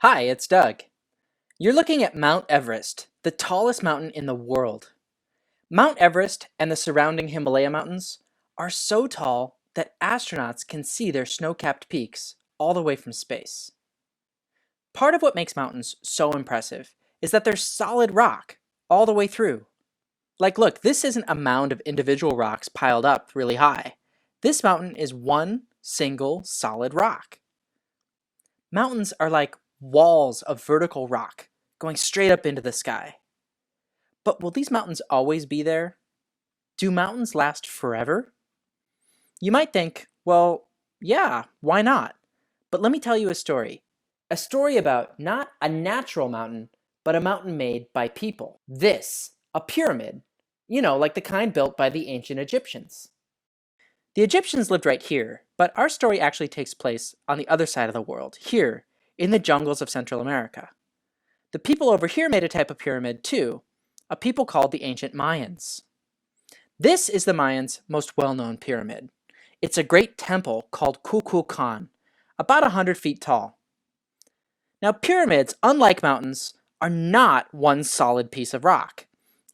Hi, it's Doug. You're looking at Mount Everest, the tallest mountain in the world. Mount Everest and the surrounding Himalaya mountains are so tall that astronauts can see their snow-capped peaks all the way from space. Part of what makes mountains so impressive is that they're solid rock all the way through. Like, look, this isn't a mound of individual rocks piled up really high. This mountain is one single solid rock. Mountains are like walls of vertical rock going straight up into the sky. But will these mountains always be there? Do mountains last forever? You might think, well, yeah, why not? But let me tell you a story. A story about not a natural mountain, but a mountain made by people. This, a pyramid, like the kind built by the ancient Egyptians. The Egyptians lived right here, but our story actually takes place on the other side of the world, here, in the jungles of Central America. The people over here made a type of pyramid too, a people called the ancient Mayans. This is the Mayans' most well-known pyramid. It's a great temple called Kukulkan, about 100 feet tall. Now pyramids, unlike mountains, are not one solid piece of rock.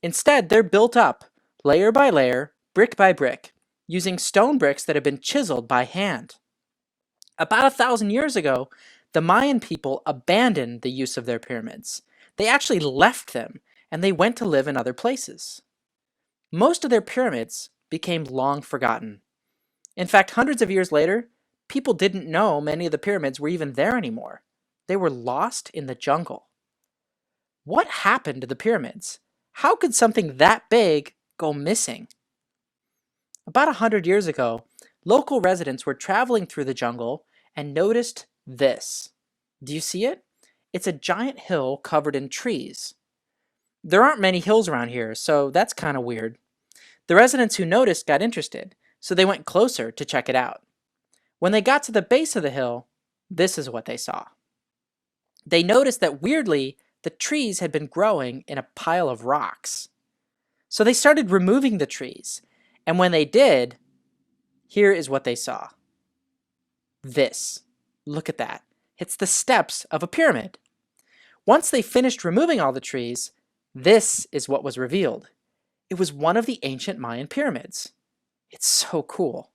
Instead, they're built up, layer by layer, brick by brick, using stone bricks that have been chiseled by hand. About 1,000 years ago, the Mayan people abandoned the use of their pyramids. They actually left them, and they went to live in other places. Most of their pyramids became long forgotten. In fact, hundreds of years later, people didn't know many of the pyramids were even there anymore. They were lost in the jungle. What happened to the pyramids? How could something that big go missing? About 100 years ago, local residents were traveling through the jungle and noticed this. Do you see it? It's a giant hill covered in trees. There aren't many hills around here, so that's kind of weird. The residents who noticed got interested, so they went closer to check it out. When they got to the base of the hill, this is what they saw. They noticed that weirdly, the trees had been growing in a pile of rocks. So they started removing the trees, and when they did, here is what they saw. This. Look at that. It's the steps of a pyramid. Once they finished removing all the trees, this is what was revealed. It was one of the ancient Mayan pyramids. It's so cool.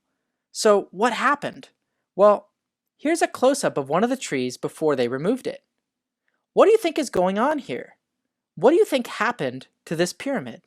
So what happened? Well, here's a close-up of one of the trees before they removed it. What do you think is going on here? What do you think happened to this pyramid?